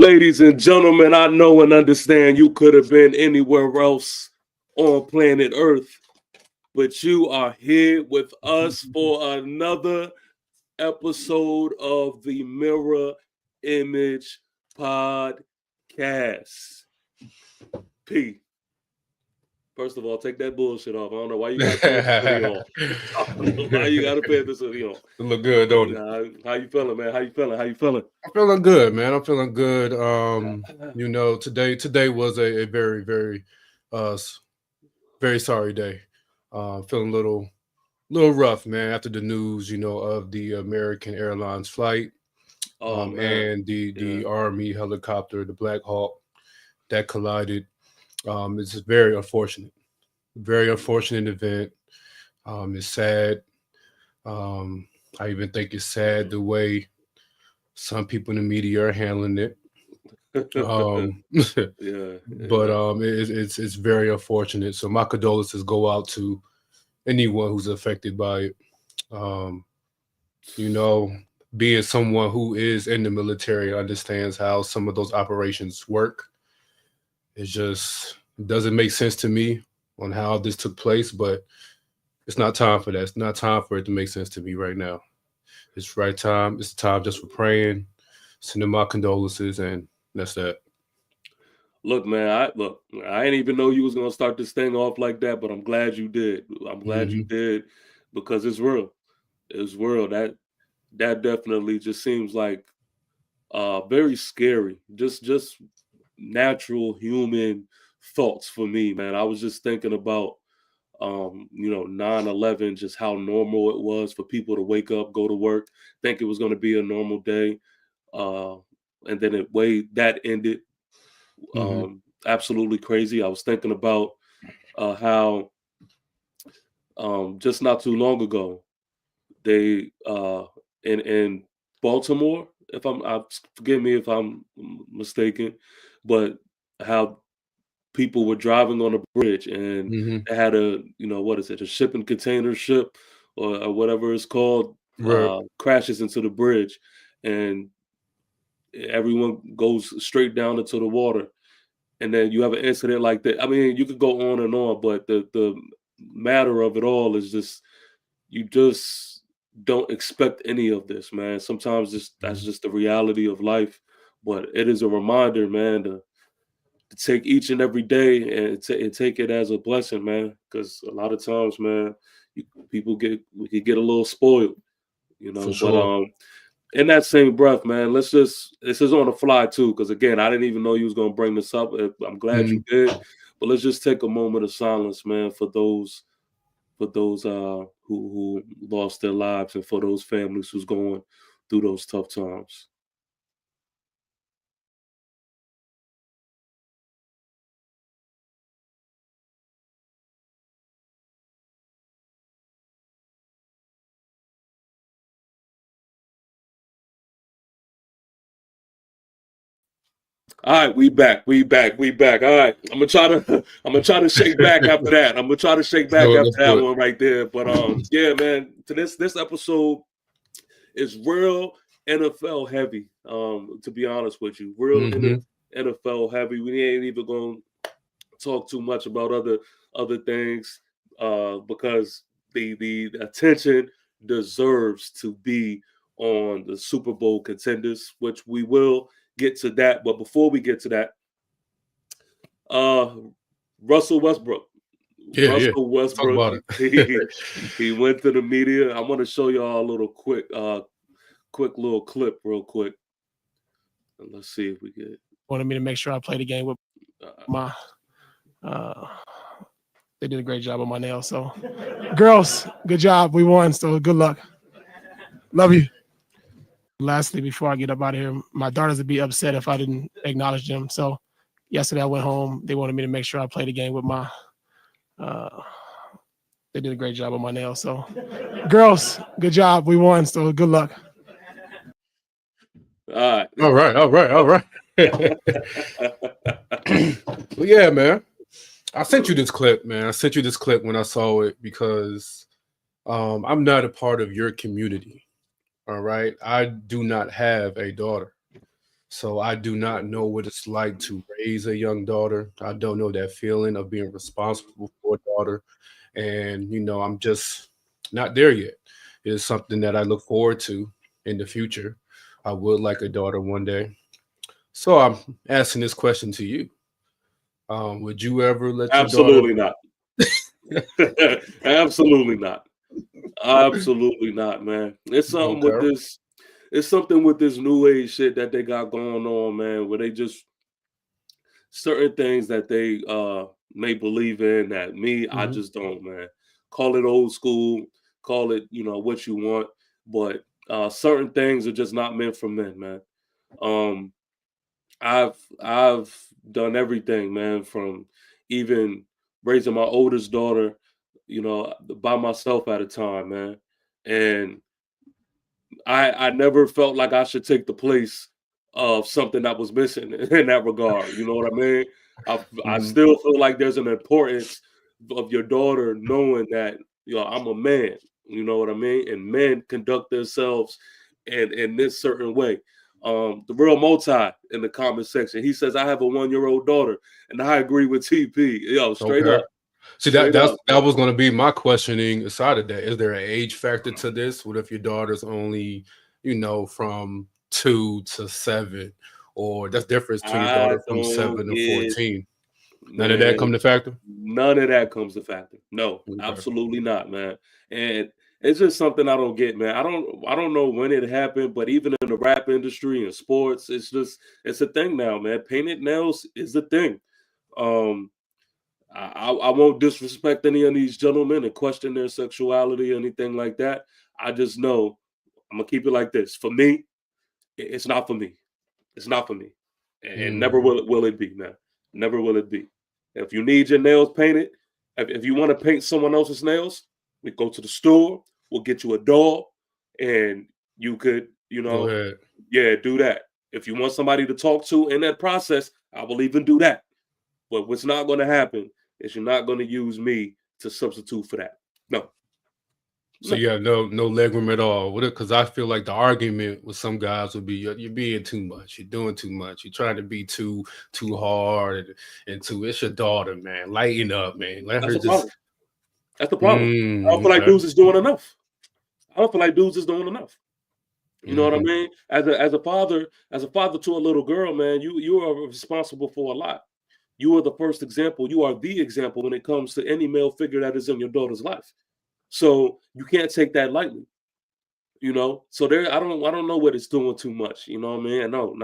Ladies and gentlemen, I know and understand you could have been anywhere else on planet Earth, but you are here with us for another episode of the Mirror Image Podcast. P. First of all, take that bullshit off. I don't know why you got Panther City on. I don't know why you got a Panther City on. It look good, don't it? How you feeling, man? How you feeling? How you feeling? I'm feeling good, man. I'm feeling good. Today was a very, uh very sorry day. Feeling a little rough, man, after the news, of the American Airlines flight. And the Army helicopter, the Black Hawk, that collided. It's a very unfortunate event. It's sad. I even think it's sad the way some people in the media are handling it. It's very unfortunate. So my condolences go out to anyone who's affected by it. Um, Being someone who is in the military understands how some of those operations work. It just doesn't make sense to me on how this took place, but it's not time for that. It's not time for it to make sense to me right now. It's right time. It's time just for praying, sending my condolences, and that's that. Look, man, I didn't even know you was gonna start this thing off like that, but I'm glad you did. I'm glad you did because it's real. It's real. That definitely just seems like very scary. Just natural human thoughts for me, man. I was just thinking about 9/11, just how normal it was for people to wake up, go to work, think it was gonna be a normal day. Uh and then that ended. Hmm. Absolutely crazy. I was thinking about how just not too long ago they in Baltimore, if forgive me if I'm mistaken, but how people were driving on a bridge and Hmm. they had what is it, a shipping container ship or whatever it's called, Right. crashes into the bridge and everyone goes straight down into the water, and then you have an incident like that. I mean, you could go on and on, but the matter of it all is just you just don't expect any of this, man. Sometimes that's Mhm. just the reality of life. But it is a reminder, man, to take each and every day and take it as a blessing, man. Because a lot of times, man, we could get a little spoiled, For But sure. in that same breath, man, this is on the fly too, because again, I didn't even know you was gonna bring this up. I'm glad you Mhm. did, but let's just take a moment of silence, man, for those who lost their lives and for those families who's going through those tough times. All right, we back. We back. All right. I'm gonna try to shake back after that. I'm gonna try to shake back Let's after that do it. one right there. But yeah, man, to this episode is real NFL heavy. To be honest with you, real Hmm. NFL heavy. We ain't even gonna talk too much about other things because the attention deserves to be on the Super Bowl contenders, which we will get to that. But before we get to that, uh, Russell Westbrook. Yeah, yeah. Russell Let's talk Westbrook, about he, it. he went to the media. I want to show y'all a little quick little clip, real quick. And let's see if we get. Wanted me to make sure I play the game with Uh, my. Uh, they did a great job on my nails. So, girls, good job. We won. So, good luck. Love you. Lastly, before I get up out of here, my daughters would be upset if I didn't acknowledge them. So, yesterday I went home. They wanted me to make sure I play the game with my. Uh, they did a great job on my nails. So, girls, good job. We won. So, good luck. all right. All right. Well, yeah, man. I sent you this clip, man. I sent you this clip when I saw it because I'm not a part of your community. All right. I do not have a daughter. So I do not know what it's like to raise a young daughter. I don't know that feeling of being responsible for a daughter. And, I'm just not there yet. It's something that I look forward to in the future. I would like a daughter one day. So I'm asking this question to you. Would you ever let your daughter? Absolutely not. Absolutely not. Absolutely not, man. It's something with Okay. this. It's something with this new age shit that they got going on, man, where they just certain things that they may believe in that me, I Hmm. just don't, man. Call it old school, call it, what you want, but certain things are just not meant for men, man. Um I've done everything, man, from even raising my oldest daughter, by myself at a time, man. And I never felt like I should take the place of something that was missing in that regard. You know what I mean? I Hmm. still feel like there's an importance of your daughter knowing that I'm a man. You know what I mean? And men conduct themselves in this certain way. The real multi in the comment section, he says, I have a 1-year-old daughter, and I agree with TP. Yo, straight Okay. up, See that straight up, that man. was going to be my questioning aside of that. Is there an age factor to this? What if your daughter's only, from 2 to 7, or that's difference between your I daughter from don't 7 to get 14? None of that Man, come to factor. none of that comes to factor. No, Okay. absolutely not, man. And it's just something I don't get, man. I don't know when it happened, but even in the rap industry and sports, it's a thing now, man. Painted nails is a thing. Um, I won't disrespect any of these gentlemen and question their sexuality or anything like that. I just know I'm gonna keep it like this. For me, it's not for me. It's not for me, and never Mm. will it be, man. Never will it be. If you need your nails painted, if you want to paint someone else's nails, we go to the store. We'll get you a doll, and you could, Go ahead. yeah, do that. If you want somebody to talk to in that process, I will even do that. But what's not going to happen is you're not going to use me to substitute for that. No, So no. yeah, no leg room at all. What? Because I feel like the argument with some guys would be you're being too much. You're doing too much. You're trying to be too hard and too. It's your daughter, man. Lighten up, man. Let That's her the just. problem. That's the problem. I don't feel like Okay. dudes is doing enough. I don't feel like dudes is doing enough. You know what I Hmm. mean? As a father to a little girl, man, you are responsible for a lot. You are the first example. You are the example when it comes to any male figure that is in your daughter's life. So you can't take that lightly. So there, I don't know what it's doing too much. You know what I mean? No,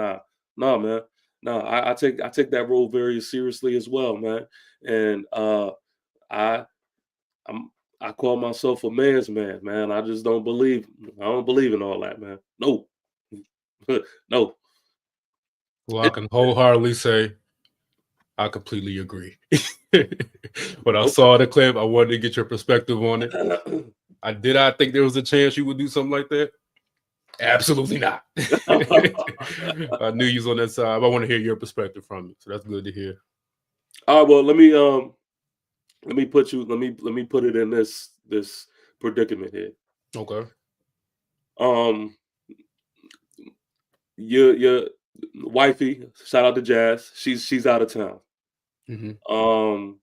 nah, man. No, I take that role very seriously as well, man. And I I'm I call myself a man's man, man. I just don't believe. I don't believe in all that, man. No, no. Well, I can wholeheartedly say I completely agree. When I Nope. saw the clip, I wanted to get your perspective on it. I think there was a chance you would do something like that. Absolutely not. I knew you was on that side. But I want to hear your perspective from it. So that's good to hear. All right, well, let me put it in this predicament here. Okay. Um, your wifey, shout out to Jazz. She's out of town. Hmm. Um,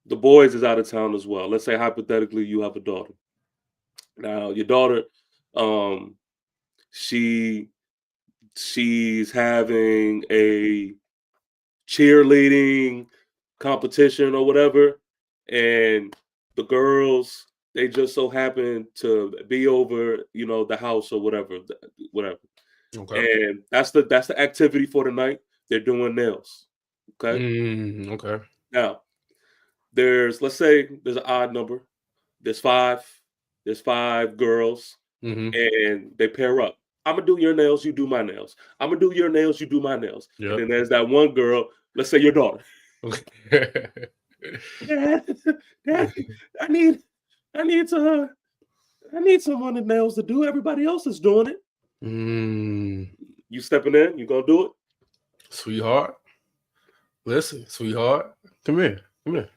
the boys is out of town as well. Let's say hypothetically you have a daughter. Now your daughter, um, she she's having a cheerleading competition or whatever, and the girls they just so happen to be over, the house or whatever. Okay. And that's the activity for the night. They're doing nails. Okay. Okay. Now let's say there's an odd number. There's five. There's five girls, Hmm. and they pair up. I'm gonna do your nails, you do my nails. I'm gonna do your nails, you do my nails. And Yep. then there's that one girl. Let's say your daughter. Okay. Dad, Dad, I need, I need to, I need someone that nails to do. Everybody else is doing it. mm, You stepping in? You gonna do Sweetheart. Listen, sweetheart. Come here. Come here.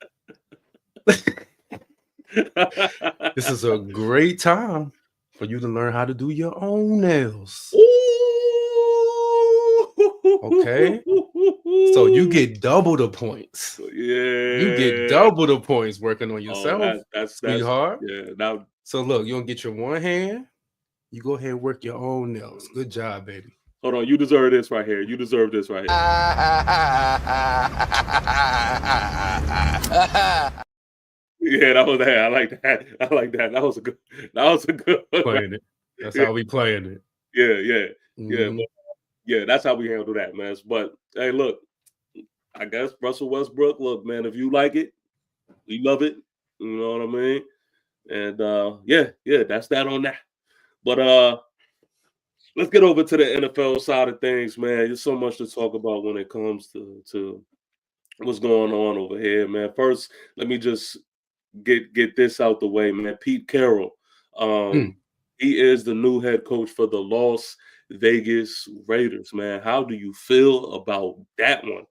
it? This is a great time for you to learn how to do your own nails. Ooh, Okay. So you get double the points. You get Yeah. double the points working on Oh, yourself, that's sweetheart. yeah. Now So look, you don't get your one hand. You go ahead and work your own nails. Good job, baby. hold on, you deserve this right here. You deserve this right here. Yeah, that was that. I like that. I like that. That was a good. That was a good one. Playing it. That's Yeah. how we playing it. Yeah. Mhm. But, yeah, that's how we handle that, man. But hey, look, I guess Russell Westbrook. Look, man, if you like it, we love it. You know what I mean? And yeah, that's that on that. But let's get over to the NFL side of things, man. There's so much to talk about when it comes to what's going on over here, man. First, let me just get this out the way, man. Pete Carroll, Hmm. he is the new head coach for the Las Vegas Raiders, man. How do you feel about that one?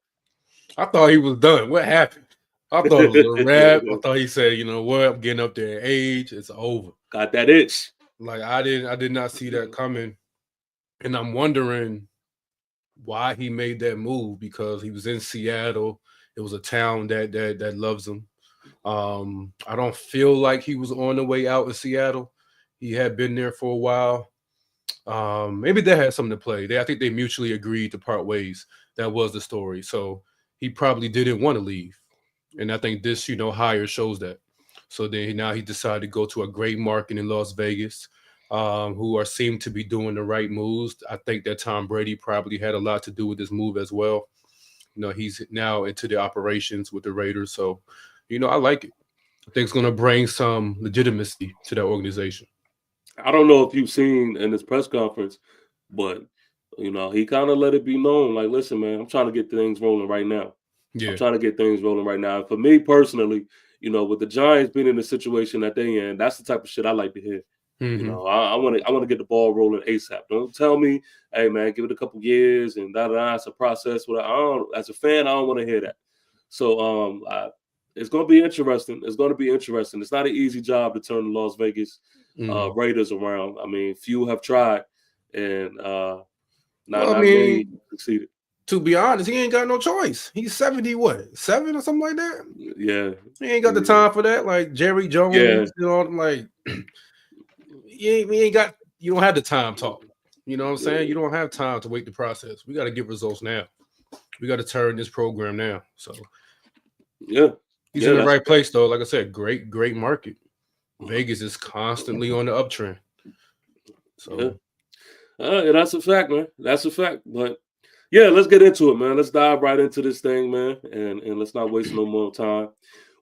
I thought he was done. What happened? I thought it was a wrap. I thought he said, you know what, I'm getting up there in age. It's over. Got that itch. Like I did not see that coming. And I'm wondering why he made that move because he was in Seattle. It was a town that loves him. I don't feel like he was on the way out in Seattle. He had been there for a while. Maybe that had something to play. I think they mutually agreed to part ways. That was the story. So he probably didn't want to leave. And I think this, hire shows that. So then now he decided to go to a great market in Las Vegas, who seem to be doing the right moves. I think that Tom Brady probably had a lot to do with this move as well. He's now into the operations with the Raiders. So, I like it. I think it's going to bring some legitimacy to that organization. I don't know if you've seen in this press conference, but he kind of let it be known, like, listen, man, I'm trying to get things rolling right now. Yeah. I'm trying to get things rolling right now. And for me personally, with the Giants being in the situation that they in, that's the type of shit I like to hear. Mm-hmm. I want to get the ball rolling ASAP. Don't tell me, hey man, give it a couple years and It's a process. As a fan, I don't want to hear that. So it's going to be interesting. It's going to be interesting. It's not an easy job to turn the Las Vegas Raiders around. I mean, few have tried, and not many succeeded. To be honest, he ain't got no choice. He's 70, seven or something like that? Yeah. He ain't got the time for that. Like Jerry Jones, like you don't have the time talk. You know what I'm saying? You don't have time to wait the process. We got to get results now. We got to turn this program now. So yeah. He's in the right place though. Like I said, great market. Vegas is constantly on the uptrend. So that's a fact, man. That's a fact. But yeah, let's get into it, man. Let's dive right into this thing, man. And let's not waste no more time.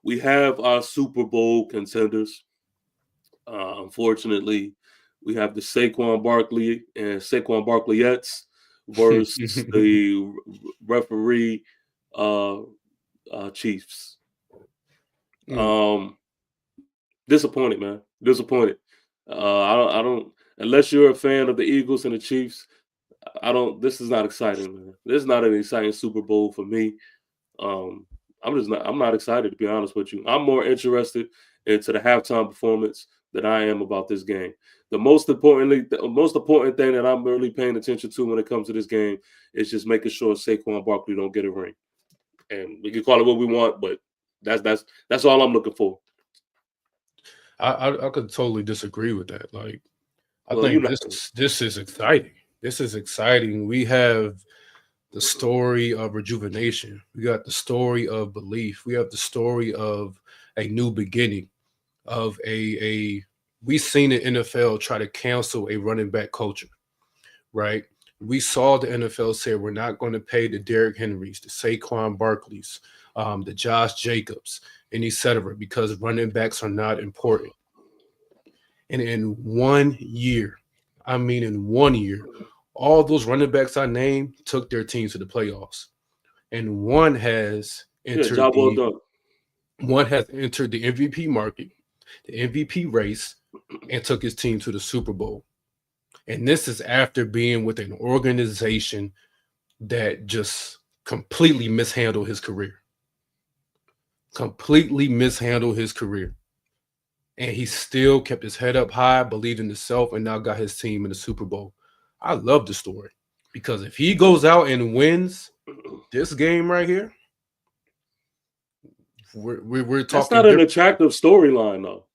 We have our Super Bowl contenders. Unfortunately, we have the Saquon Barkley and Saquon Barkleyettes versus the referee Chiefs. Disappointed, man. Disappointed. I don't unless you're a fan of the Eagles and the Chiefs. This is not exciting, man. This is not an exciting Super Bowl for me. I'm not excited, to be honest with you. I'm more interested into the halftime performance than I am about this game. The most important thing that I'm really paying attention to when it comes to this game is just making sure Saquon Barkley don't get a ring. And we can call it what we want, but that's all I'm looking for. I could totally disagree with that. Like, I think this is exciting. This is exciting. We have the story of rejuvenation. We got the story of belief. We have the story of a new beginning. Of we've seen the NFL try to cancel a running back culture, right? We saw the NFL say we're not going to pay the Derrick Henrys, the Saquon Barkleys, the Josh Jacobs, and etc. because running backs are not important. And in 1 year, all those running backs I named took their teams to the playoffs. And one has entered one has entered the MVP market, the MVP race, and took his team to the Super Bowl. And this is after being with an organization that just completely mishandled his career. And he still kept his head up high, believed in himself, and now got his team in the Super Bowl. I love the story Because if he goes out and wins this game right here, we're talking. That's not an attractive storyline, though.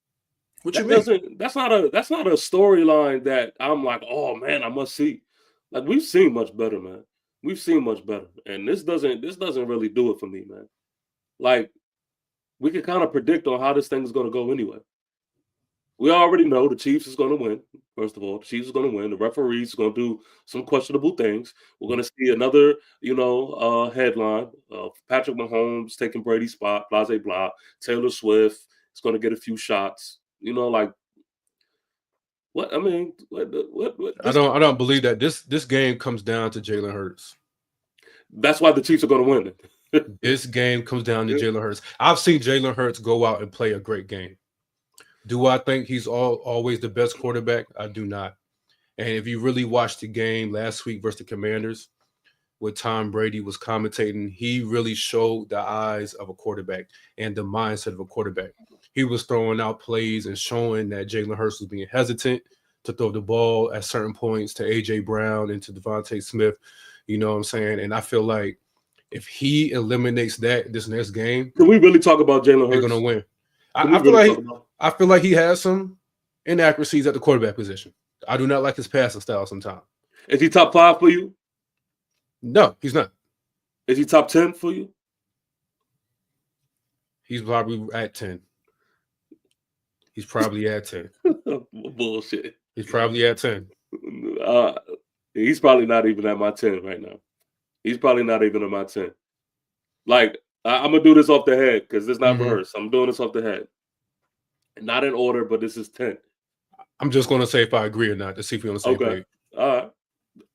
What you mean? That's not a storyline that I'm like, oh man, I must see. Like we've seen much better, man. We've seen much better, and this doesn't really do it for me, man. Like we can kind of predict on how this thing is going to go anyway. We already know the Chiefs is going to win. First of all, the Chiefs is going to win. The referees are going to do some questionable things. We're going to see another, headline of Patrick Mahomes taking Brady's spot, blah, blah, blah. Taylor Swift is going to get a few shots. Like what? I mean, what I don't believe that this game comes down to Jalen Hurts. That's why the Chiefs are going to win. This game comes down to Jalen Hurts. I've seen Jalen Hurts go out and play a great game. Do I think he's always the best quarterback? I do not. And if you really watched the game last week versus the Commanders, where Tom Brady was commentating, he really showed the eyes of a quarterback and the mindset of a quarterback. He was throwing out plays and showing that Jalen Hurts was being hesitant to throw the ball at certain points to A.J. Brown and to Devontae Smith. You know what I'm saying? And I feel like if he eliminates this next game, can we really talk about Jalen Hurts? They're going to win. I feel like he has some inaccuracies at the quarterback position. I do not like his passing style sometimes. Is he top 5 for you? No, he's not. Is he top 10 for you? He's probably at 10. He's probably at 10. Bullshit. He's probably at 10. He's probably not even at my 10 right now. He's probably not even at my 10. Like, I'm going to do this off the head because it's not rehearsed. I'm doing this off the head. Not in order, but this is 10. I'm just going to say if I agree or not to see if we're on the same page. All right.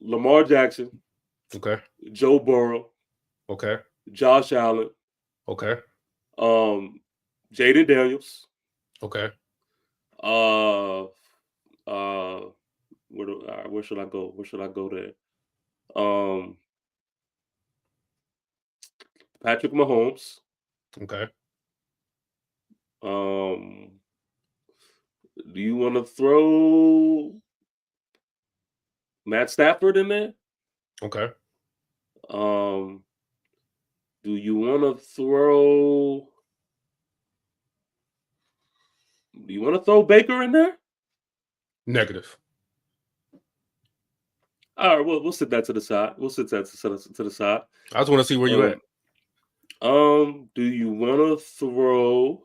Lamar Jackson. Okay. Joe Burrow. Okay. Josh Allen. Okay. Jaden Daniels. Okay. Where should I go? Where should I go there? Patrick Mahomes. Okay. Do you want to throw Matt Stafford in there? Okay. Do you want to throw? Do you want to throw Baker in there? Negative. All right, we'll sit that to the side. We'll sit that to the side. I just want to see where you at. Do you want to throw?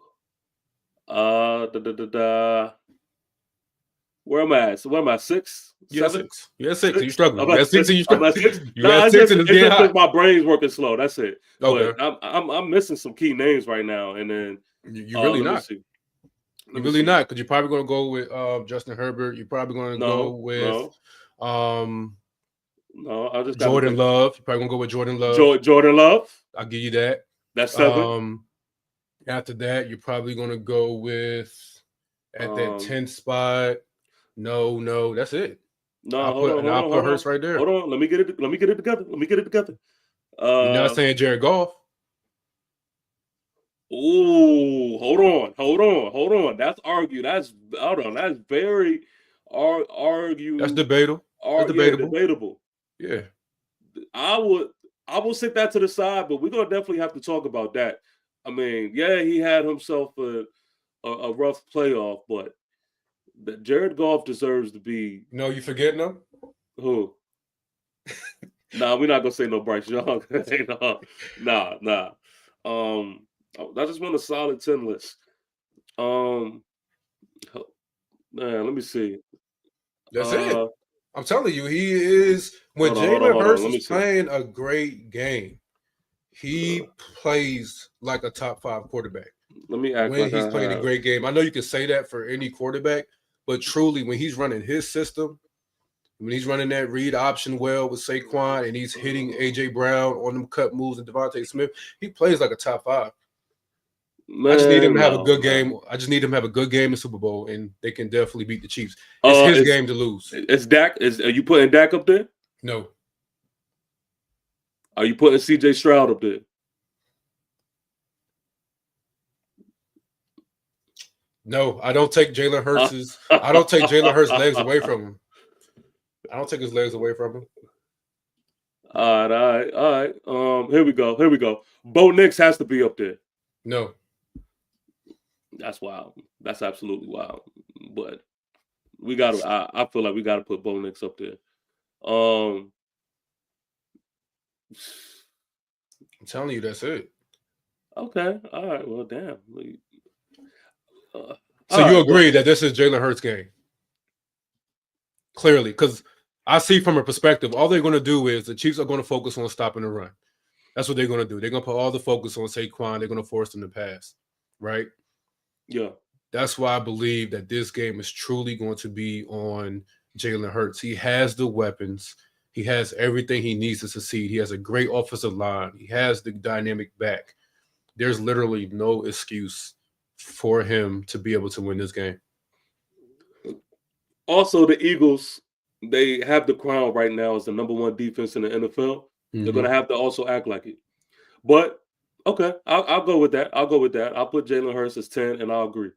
Where am I at? So where am I? 6? Yeah, 7? 6. Yeah, 6. You struggling? I'm at 6 and you struggling. You at 6 and it's getting hot. just my brain's working slow. That's it. Okay. But I'm missing some key names right now, and then you really not. You're really not, because you're probably going to go with Justin Herbert. You're probably going to go with no, I just Jordan Love. You're probably going to go with Jordan Love. Jordan Love. I'll give you that. That's 7. After that, you're probably going to go with at that 10th spot. No, that's it. No, I'll put Hurts right there. Hold on, let me get it together. You're not saying Jared Goff. Oh, hold on. That's argued. That's very argued. That's debatable. Debatable. Yeah. I will sit that to the side, but we're gonna definitely have to talk about that. I mean, yeah, he had himself a rough playoff, but Jared Goff deserves to be. No, you forgetting him? Who? Nah, we're not gonna say no Bryce Young. Nah. I just want a solid 10 list. Man, let me see. That's it. I'm telling you, he is when Jalen Hurts is playing a great game. He plays like a top 5 quarterback. Let me act when he's playing a great game. I know you can say that for any quarterback, but truly, when he's running his system, when he's running that read option well with Saquon, and he's hitting A.J. Brown on them cut moves and Devontae Smith, he plays like a top 5. I just need him to have a good game. I just need him to have a good game in Super Bowl, and they can definitely beat the Chiefs. It's his game to lose. It's Dak. Are you putting Dak up there? No. Are you putting C.J. Stroud up there? No, I don't take Jalen Hurts' I don't take Jalen Hurts' legs away from him. I don't take his legs away from him. All right, all right. Here we go. Bo Nix has to be up there. No. That's wild. That's absolutely wild. But we got to. I feel like we got to put Bo Nix up there. I'm telling you, that's it. Okay. All right. Well, damn. So you agree that this is Jalen Hurts' game? Clearly, because I see from a perspective, all they're going to do is the Chiefs are going to focus on stopping the run. That's what they're going to do. They're going to put all the focus on Saquon. They're going to force them to pass, right? Yeah. That's why I believe that this game is truly going to be on Jalen Hurts. He has the weapons. He has everything he needs to succeed. He has a great offensive line. He has the dynamic back. There's literally no excuse for him to be able to win this game. Also, the Eagles, they have the crown right now as the number one defense in the NFL. Mm-hmm. They're going to have to also act like it. But, okay, I'll go with that. I'll put Jalen Hurts as 10, and I'll agree.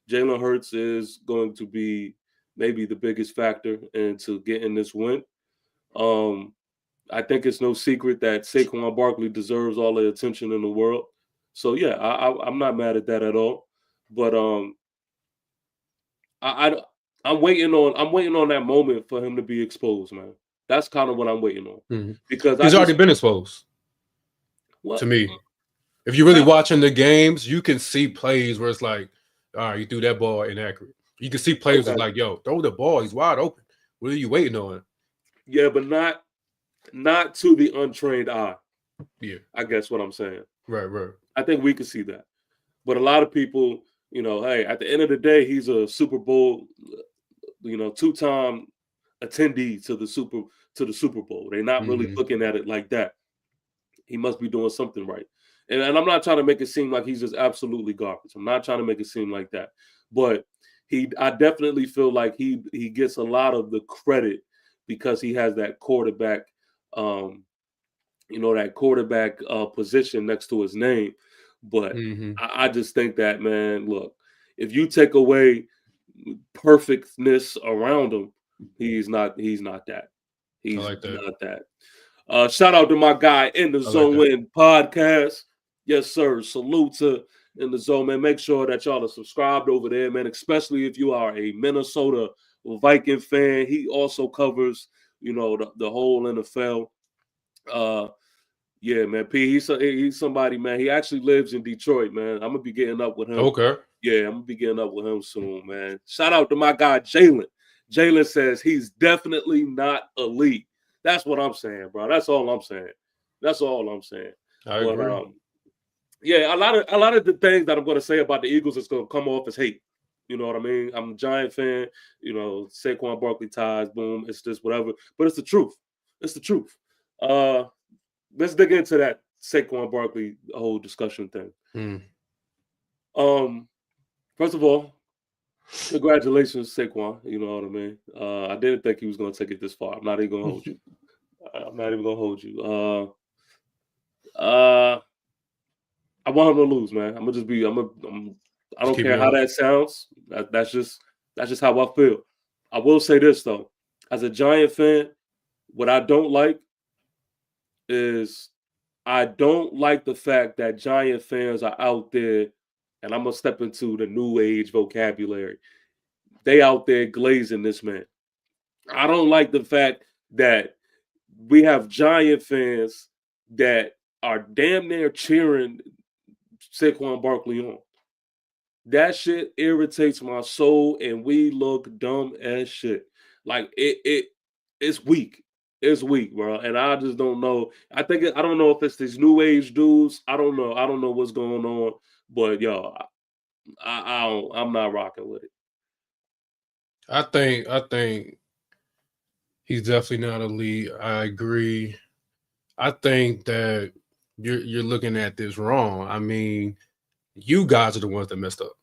Jalen Hurts is going to be maybe the biggest factor into getting this win. I think it's no secret that Saquon Barkley deserves all the attention in the world. So, yeah, I'm not mad at that at all. But I'm waiting on that moment for him to be exposed, man. That's kind of what I'm waiting on because he's already been exposed. What? To me, if you're really watching the games, you can see plays where it's like, all right, you threw that ball inaccurate. You can see plays that's like, yo, throw the ball. He's wide open. What are you waiting on? Yeah, but not to the untrained eye. Yeah, I guess what I'm saying. Right. I think we can see that, but a lot of people, hey, at the end of the day, he's a Super Bowl, two-time attendee to the Super Bowl. They're not really looking at it like that. He must be doing something right. And I'm not trying to make it seem like he's just absolutely garbage. I'm not trying to make it seem like that. But I definitely feel like he gets a lot of the credit because he has that quarterback, position next to his name. But I just think that, man, look, if you take away perfectness around him, he's not that. He's not that. Shout out to my guy In the Zone Win podcast. Yes, sir. Salute to In the Zone, man. Make sure that y'all are subscribed over there, man, especially if you are a Minnesota Viking fan. He also covers, the whole NFL. Yeah, man. P, he's somebody, man. He actually lives in Detroit, man. I'm gonna be getting up with him. Okay. Yeah, I'm gonna be getting up with him soon, man. Shout out to my guy Jalen. Jalen says he's definitely not elite. That's what I'm saying, bro. That's all I'm saying. I agree. Yeah, a lot of the things that I'm gonna say about the Eagles is gonna come off as hate. You know what I mean? I'm a Giant fan. Saquon Barkley ties, boom. It's just whatever. But it's the truth. It's the truth. Let's dig into that Saquon Barkley whole discussion thing. First of all, congratulations, Saquon. You know what I mean? I didn't think he was going to take it this far. I'm not even going to hold you. I want him to lose, man. I don't care how that sounds. That's just how I feel. I will say this though, as a Giant fan, what I don't like is I don't like the fact that Giant fans are out there, and I'm gonna step into the new age vocabulary. They out there glazing this man. I don't like the fact that we have Giant fans that are damn near cheering Saquon Barkley on. That shit irritates my soul, and we look dumb as shit. Like it's weak. It's weak, bro. And I just don't know. I don't know if it's these new age dudes. I don't know. I don't know what's going on. But yo, I'm not rocking with it. I think he's definitely not elite. I agree. I think that you're looking at this wrong. I mean, you guys are the ones that messed up.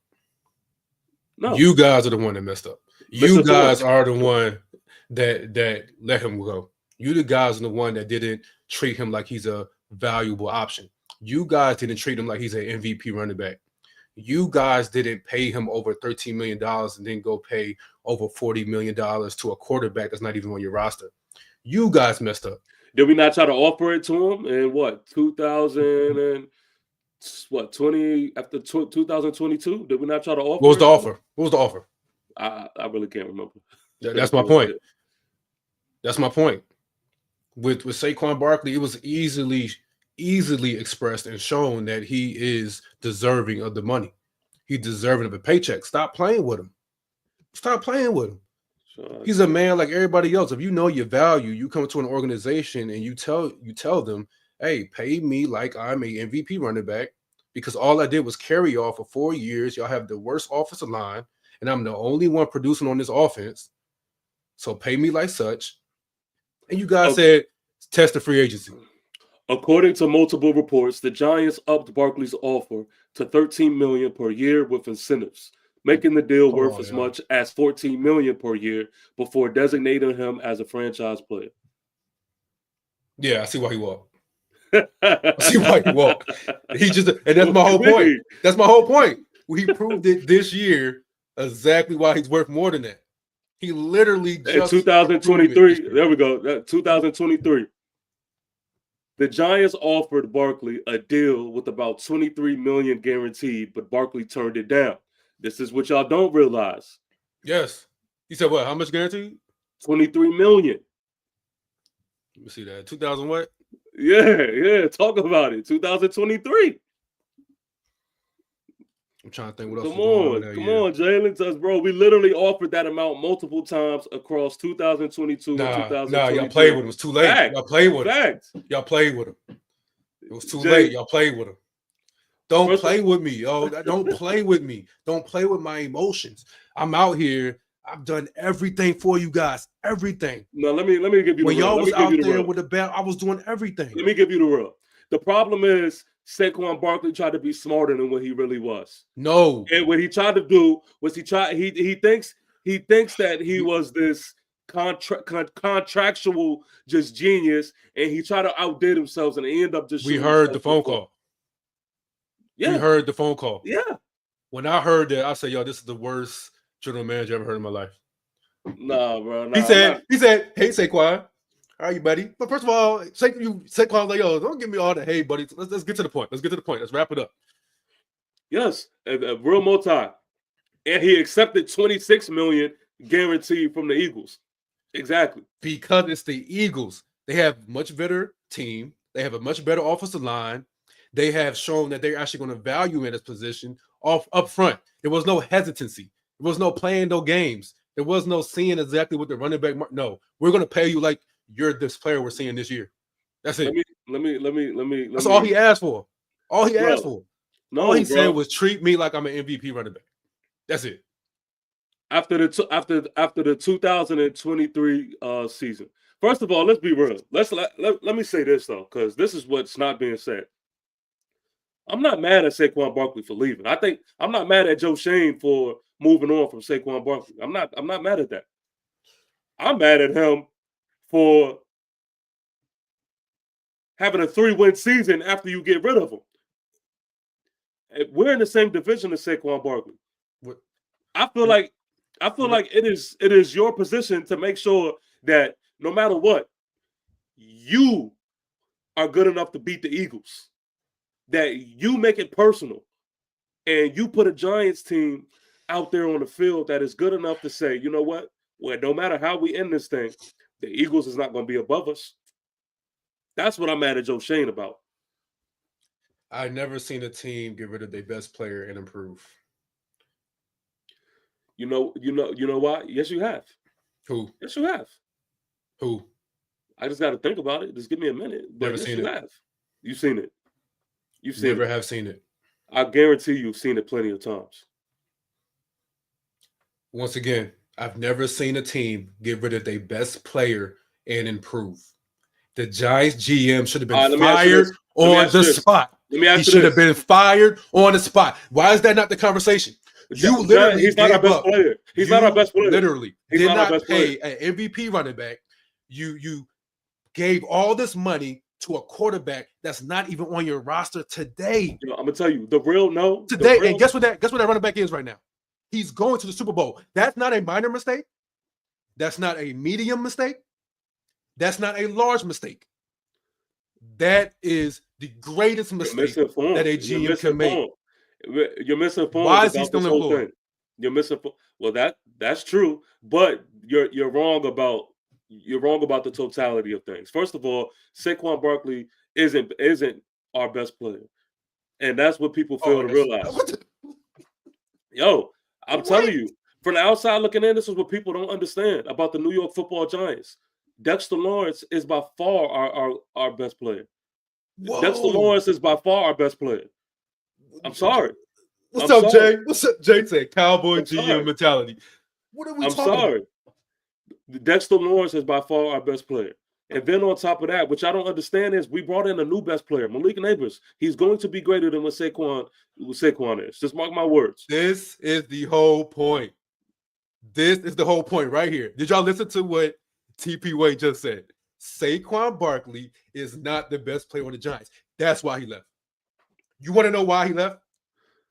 No. You guys are the one that messed up. You guys are the one that let him go. You the guys are the one that didn't treat him like he's a valuable option. You guys didn't treat him like he's an MVP running back. You guys didn't pay him over $13 million and then go pay over $40 million to a quarterback that's not even on your roster. You guys messed up. Did we not try to offer it to him in what 2020 after 2022? Did we not try to offer? What was the offer? What was the offer? I really can't remember. That's my point. That's my point. With Saquon Barkley, it was easily expressed and shown that he is deserving of the money. He's deserving of a paycheck. Stop playing with him. Stop playing with him. Sure. He's a man like everybody else. If you know your value, you come to an organization and you tell them, hey, pay me like I'm a MVP running back, because all I did was carry y'all for 4 years. Y'all have the worst offensive line, and I'm the only one producing on this offense. So pay me like such. And you guys said test the free agency. According to multiple reports, the Giants upped Barkley's offer to $13 million per year with incentives, making the deal worth as much as $14 million per year before designating him as a franchise player. Yeah, I see why he walked. I see why he walked. He just, and that's my whole point. That's my whole point. He proved it this year exactly why he's worth more than that. He literally just in 2023. There we go. 2023. The Giants offered Barkley a deal with about $23 million guaranteed, but Barkley turned it down. This is what y'all don't realize. Yes. He said what? How much guaranteed? $23 million. Let me see that. 2000 what? Yeah. Talk about it. 2023. I'm trying to think what else. Come on, Jalen. Bro, we literally offered that amount multiple times across 2022 and 2023. Nah, y'all played with him. It was too late. Fact. Y'all played with him. Fact. Y'all played with him. It was too late. Y'all played with him. Don't play with me, yo. Don't play with me. Don't play with my emotions. I'm out here. I've done everything for you guys. Everything. No, let me give you. When the y'all real. was out there with the belt, I was doing everything. Let me give you the real. The problem is Saquon Barkley tried to be smarter than what he really was. No. And what he tried to do was he thinks that he was this contractual just genius, and he tried to outdid himself, and he ended up just. We heard the phone call. Yeah. We heard the phone call. Yeah. When I heard that, I said, yo, this is the worst general manager I've ever heard in my life. Nah, bro. Nah, he said, hey, Saquon. How are you, buddy? But first of all, Saquon was like, yo, don't give me all the hey, buddy. Let's get to the point. Let's wrap it up. Yes, a real multi. And he accepted $26 million guaranteed from the Eagles. Exactly. Because it's the Eagles. They have much better team. They have a much better offensive line. They have shown that they're actually going to value in this position up front. There was no hesitancy. There was no playing no games. There was no seeing exactly what the running back. No, we're going to pay you like you're this player we're seeing this year. That's it. Let me. That's all he asked for. All he asked for. No, all he said was treat me like I'm an MVP running back. That's it. After the 2023 season. First of all, let's be real. Let me say this though, because this is what's not being said. I'm not mad at Saquon Barkley for leaving. I'm not mad at Joe Schoen for moving on from Saquon Barkley. I'm not mad at that. I'm mad at him for having a 3-win season after you get rid of him. We're in the same division as Saquon Barkley. I feel like it is your position to make sure that no matter what, you are good enough to beat the Eagles. That you make it personal, and you put a Giants team out there on the field that is good enough to say, you know what? Well, no matter how we end this thing, the Eagles is not going to be above us. That's what I'm mad at Joe Schoen about. I've never seen a team get rid of their best player and improve. You know why? Yes, you have. Who? Yes, you have. Who? I just got to think about it. Just give me a minute. But never yes, seen you it. Have. You've seen it. You've seen never it. Have seen it. I guarantee you've seen it plenty of times. Once again, I've never seen a team get rid of their best player and improve. The Giants GM should have been fired on the spot. He should have been fired on the spot. Why is that not the conversation? You literally he's not our best player. He's not our best player. Literally did not pay an MVP running back. You gave all this money to a quarterback that's not even on your roster today. I'm gonna tell you the real no today. And guess what that running back is right now? He's going to the Super Bowl. That's not a minor mistake. That's not a medium mistake. That's not a large mistake. That is the greatest mistake that a GM can make. You're misinformed. Why is he about still this whole employed? thing. You're misinformed. Well, that's true, but you're wrong about the totality of things. First of all, Saquon Barkley isn't our best player, and that's what people fail to realize. Yo, I'm telling you, from the outside looking in, this is what people don't understand about the New York Football Giants. Dexter Lawrence is by far our best player. Whoa. Dexter Lawrence is by far our best player. I'm sorry. What's up, Jay? What's up, Jay? Said Cowboy GM mentality. What are we talking about? Dexter Lawrence is by far our best player. And then on top of that, which I don't understand, is we brought in a new best player, Malik Neighbors. He's going to be greater than what Saquon is. Just mark my words. This is the whole point. This is the whole point right here. Did y'all listen to what TP Wade just said? Saquon Barkley is not the best player on the Giants. That's why he left. You want to know why he left?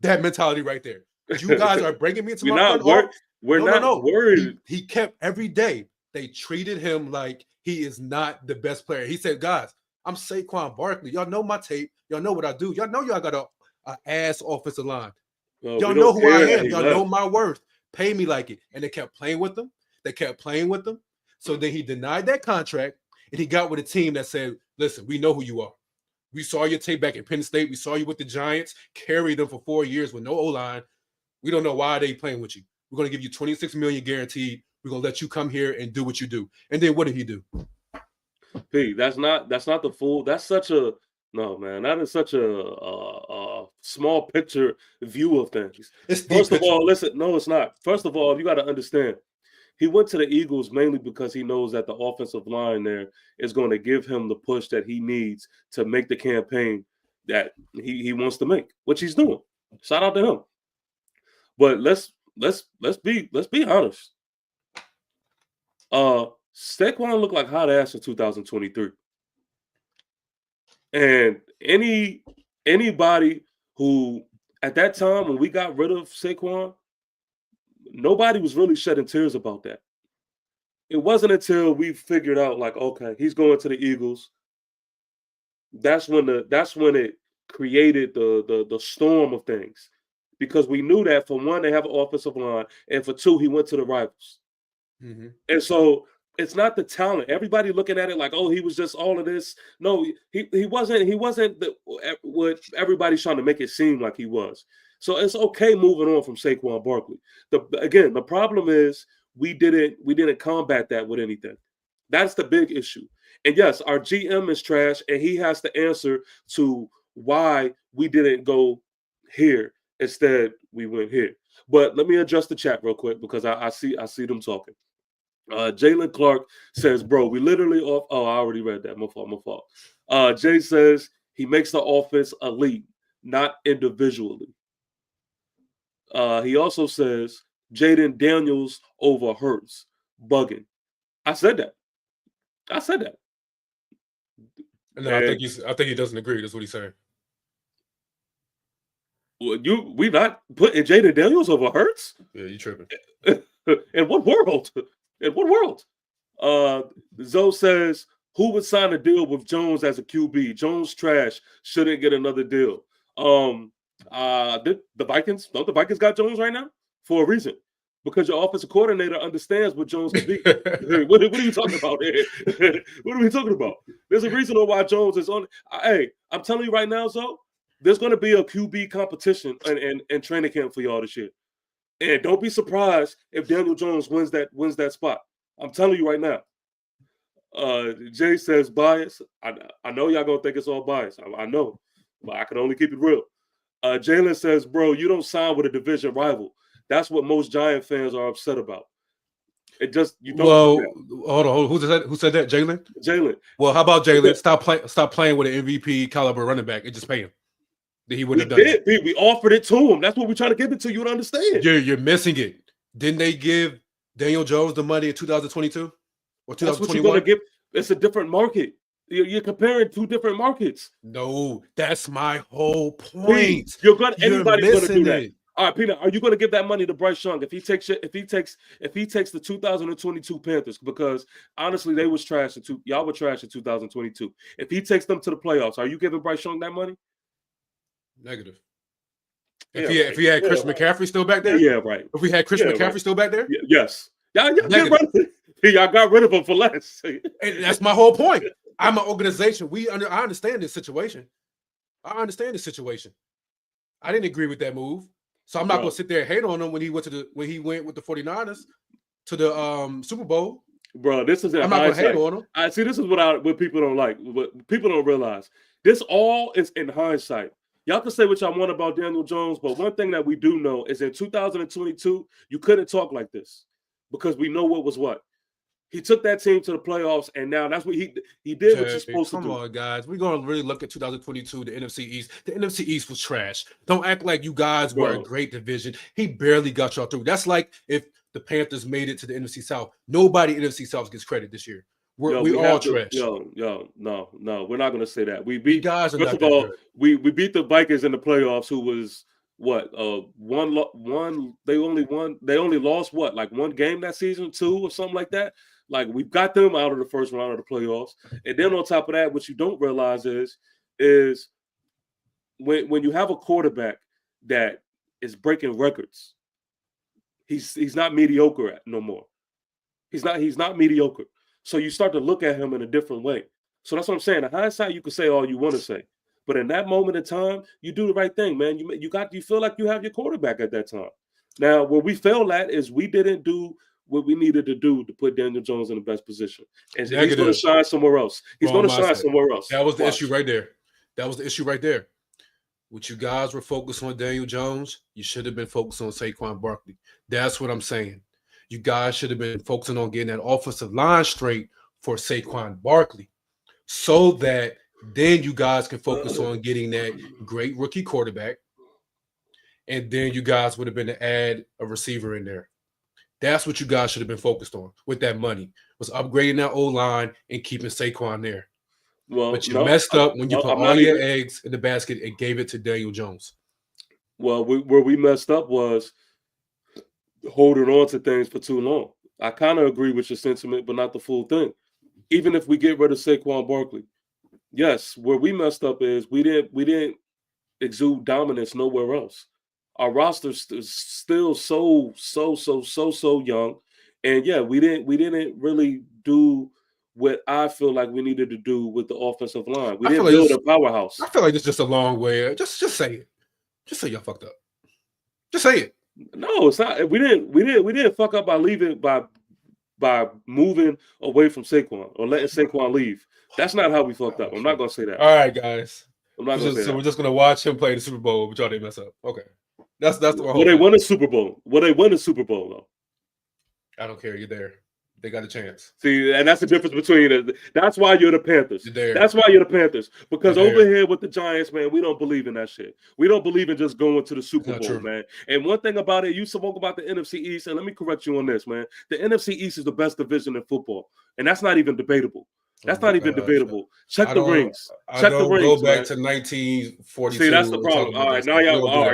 That mentality right there. You guys are bringing me into my front. We're not worried. He kept every day. They treated him like he is not the best player. He said, guys, I'm Saquon Barkley. Y'all know my tape. Y'all know what I do. Y'all know y'all got a ass offensive line. Y'all know who I am. Y'all know my worth. Pay me like it. And they kept playing with him. So then he denied that contract, and he got with a team that said, listen, we know who you are. We saw your tape back in Penn State. We saw you with the Giants, carried them for 4 years with no O-line. We don't know why they playing with you. We're going to give you $26 million guaranteed. We're going to let you come here and do what you do. And then what did he do? P, that's not the full. That's such a no, man. That is such a small picture view of things. First of all, listen. No, it's not. First of all, you got to understand. He went to the Eagles mainly because he knows that the offensive line there is going to give him the push that he needs to make the campaign that he wants to make, which he's doing. Shout out to him. But let's be honest. Saquon looked like hot ass in 2023. And anybody who at that time when we got rid of Saquon, nobody was really shedding tears about that. It wasn't until we figured out, like, okay, he's going to the Eagles. That's when it created the storm of things, because we knew that for one, they have an offensive line, and for two, he went to the rivals. Mm-hmm. And so it's not the talent. Everybody looking at it like, oh, he was just all of this. No, he wasn't. He wasn't what everybody's trying to make it seem like he was. So it's okay moving on from Saquon Barkley. The problem is we didn't combat that with anything. That's the big issue. And yes, our GM is trash, and he has to answer to why we didn't go here. Instead, we went here. But let me adjust the chat real quick because I see them talking. Jalen Clark says, bro, we literally off. Oh, I already read that. My fault. Jay says he makes the offense elite, not individually. He also says Jaden Daniels over Hurts. Bugging. I said that. No, I think he doesn't agree. That's what he's saying. Well, we not putting Jaden Daniels over Hurts? Yeah, you tripping. In what world? Zoe says, who would sign a deal with Jones as a QB? Jones trash. Shouldn't get another deal. The Vikings, don't the Vikings got Jones right now? For a reason. Because your offensive coordinator understands what Jones can be. What are you talking about here? What are we talking about? There's a reason why Jones is on. Hey, I'm telling you right now, Zoe, there's going to be a QB competition and training camp for y'all this year. And don't be surprised if Daniel Jones wins that spot. I'm telling you right now. Jay says bias. I know y'all going to think it's all bias. I know. But I can only keep it real. Jalen says, bro, you don't sign with a division rival. That's what most Giant fans are upset about. It just you don't. Well, hold on. Who said that? Jalen. Jalen. Well, how about Jalen? Stop playing with an MVP caliber running back and just pay him. He wouldn't have done it. We offered it to him. That's what we're trying to give it to you to understand. You're missing it. Didn't they give Daniel Jones the money in 2022 or 2021? That's what you're going to give. It's a different market. You're comparing two different markets. No, that's my whole point. Anybody's going to do that. All right, Peanut, are you going to give that money to Bryce Young if he takes the 2022 Panthers? Because honestly, they was trash y'all were trash in 2022. If he takes them to the playoffs, are you giving Bryce Young that money? Negative. Yeah, If he had Chris McCaffrey still back there, yeah, right. If we had Chris McCaffrey still back there, yes, y'all got rid of him for less. And that's my whole point. I'm an organization. I understand this situation. I understand the situation. I didn't agree with that move. So I'm not going to sit there and hate on him when he went with the 49ers to the Super Bowl. Bro, this is I'm not going to hate on him. I see. This is what people don't like. What people don't realize. This all is in hindsight. Y'all can say what y'all want about Daniel Jones, but one thing that we do know is in 2022, you couldn't talk like this because we know what was what. He took that team to the playoffs, and now that's what he did what you're supposed to do. Come on, guys. We're going to really look at 2022, the NFC East. The NFC East was trash. Don't act like you guys were a great division. He barely got y'all through. That's like if the Panthers made it to the NFC South. Nobody in the NFC South gets credit this year. We all trash. No, we're not going to say that. We beat guys. First of all, we beat the Vikings in the playoffs, who was what one. They only lost what, like one game that season, 2 or something like that. Like, we've got them out of the first round of the playoffs. And then on top of that, what you don't realize is when you have a quarterback that is breaking records, he's not mediocre no more. He's not mediocre. So you start to look at him in a different way. So that's what I'm saying. In hindsight, you can say all you want to say. But in that moment in time, you do the right thing, man. You feel like you have your quarterback at that time. Now, where we failed at is we didn't do what we needed to do to put Daniel Jones in the best position. And he's going to shine somewhere else. He's going to shine somewhere else. That was the issue right there. What you guys were focused on Daniel Jones, you should have been focused on Saquon Barkley. That's what I'm saying. You guys should have been focusing on getting that offensive line straight for Saquon Barkley so that then you guys can focus on getting that great rookie quarterback. And then you guys would have been to add a receiver in there. That's what you guys should have been focused on with that money, was upgrading that O-line and keeping Saquon there. Well, but you messed up when you put all your eggs in the basket and gave it to Daniel Jones. Well, where we messed up was holding on to things for too long. I kind of agree with your sentiment, but not the full thing. Even if we get rid of Saquon Barkley, yes, where we messed up is we didn't exude dominance nowhere else. Our roster is still so young, and yeah, we didn't really do what I feel like we needed to do with the offensive line. We didn't build a powerhouse. I feel like it's just a long way. Just say it. Just say y'all fucked up. Just say it. No, it's not. We didn't fuck up by leaving by moving away from Saquon or letting Saquon leave. That's not how we fucked up. I'm not gonna say that. All right, guys. I'm not gonna say that. So we're just gonna watch him play the Super Bowl, but y'all didn't mess up. Okay. That's the whole. Well, they won a Super Bowl. They won a Super Bowl though. I don't care. You're there. They got a chance. See, and that's the difference between. That's why you're the Panthers. You're there. That's why you're the Panthers. Because over here with the Giants, man, we don't believe in that shit. We don't believe in just going to the Super Bowl, man. And one thing about it, you spoke about the NFC East, and let me correct you on this, man. The NFC East is the best division in football, and that's not even debatable. That's not even debatable. Check the rings. Check the rings. Go back to 1942. See, that's the problem. All right,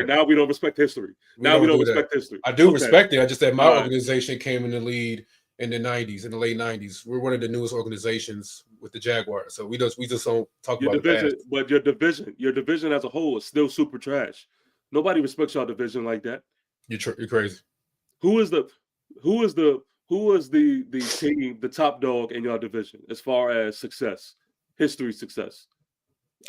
now we don't respect history. Now we don't respect history. I do respect it. I just said my organization came in the lead in the 90s, in the late 90s. We're one of the newest organizations with the Jaguars. So we just don't talk about division, the past. But your division as a whole is still super trash. Nobody respects your division like that. You're crazy. Who is the team, the top dog in your division as far as success, history success?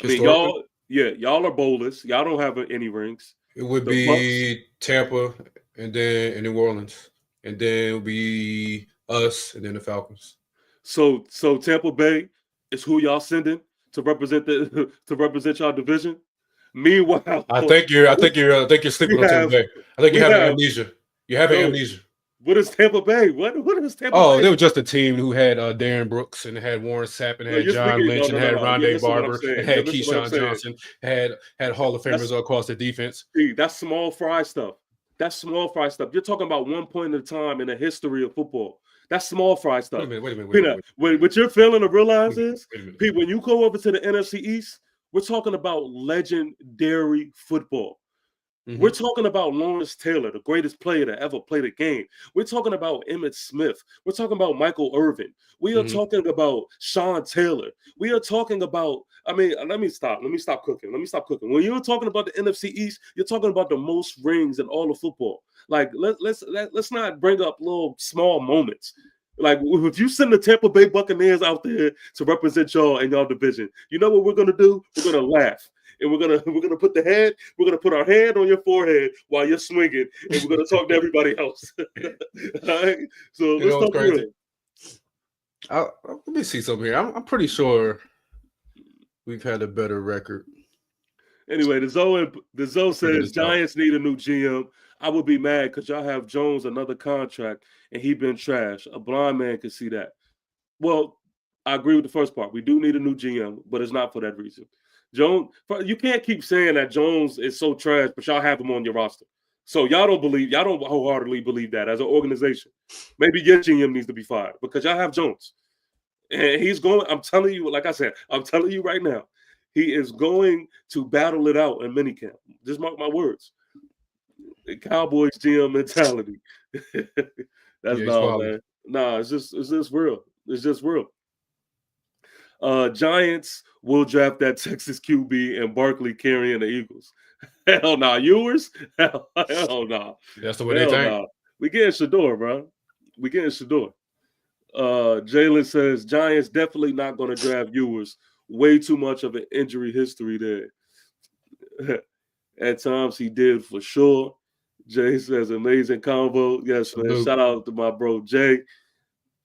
I mean, y'all are bowlers. Y'all don't have any rings. It would be Tampa and then New Orleans. And then it would be us and then the Falcons. So Tampa Bay is who y'all sending to represent y'all division. Meanwhile, I think you're sleeping on Tampa Bay. I think you have amnesia. You have amnesia. What is Tampa Bay? What is Tampa Bay? Oh, they were just a team who had Darren Brooks and had Warren Sapp and had John Lynch and had Rondé Barber and had Keyshawn Johnson, had Hall of Famers across the defense. See, that's small fry stuff. You're talking about one point in time in the history of football. That's small fry stuff. Wait a minute. What you're failing to realize is, Pete, when you go over to the NFC East, we're talking about legendary football. We're talking about Lawrence Taylor, the greatest player to ever play the game. We're talking about Emmitt Smith. We're talking about Michael Irvin. We are talking about Sean Taylor. We are talking about, I mean, let me stop cooking. When you're talking about the NFC East, you're talking about the most rings in all of football. Like, let's not bring up little small moments. Like, if you send the Tampa Bay Buccaneers out there to represent y'all in y'all division, you know what we're gonna do? We're gonna laugh. And we're gonna put our hand on your forehead while you're swinging, and we're gonna talk to everybody else. All right? So let's talk crazy. Let me see something here. I'm pretty sure we've had a better record. Anyway, the Zoe says Giants need a new GM. I would be mad because y'all have Jones another contract and he been trash. A blind man can see that. Well, I agree with the first part. We do need a new GM, but it's not for that reason. Jones, you can't keep saying that Jones is so trash, but y'all have him on your roster. So y'all don't wholeheartedly believe that as an organization. Maybe your GM needs to be fired because y'all have Jones. And he's going, I'm telling you, like I said, I'm telling you right now, he is going to battle it out in minicamp. Just mark my words. The Cowboys GM mentality. That's man. Nah, it's just real. It's just real. Giants will draft that Texas QB and Barkley carrying the Eagles. Hell nah. Ewers? Hell nah. That's the way they think. Nah. We getting Shador, bro. We getting Shador. Jalen says Giants definitely not going to draft Ewers. Way too much of an injury history there. At times he did for sure. Jay says amazing convo. Yes, man. Shout out to my bro Jay.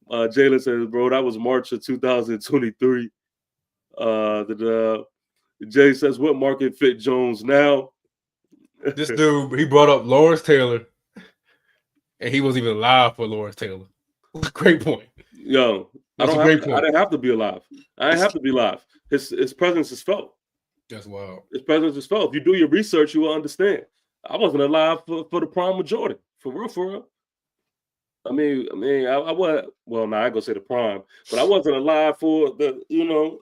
Jalen says, bro, that was March of 2023. Jay says, what market fit Jones now? This dude, he brought up Lawrence Taylor, and he wasn't even alive for Lawrence Taylor. Great point. Yo, I didn't have to be alive. I didn't have to be alive. His presence is felt. That's wild. His presence is felt. If you do your research, you will understand. I wasn't alive for the prime of Jordan. For real. I was, well, nah, I ain't gonna say the prime, but I wasn't alive for the,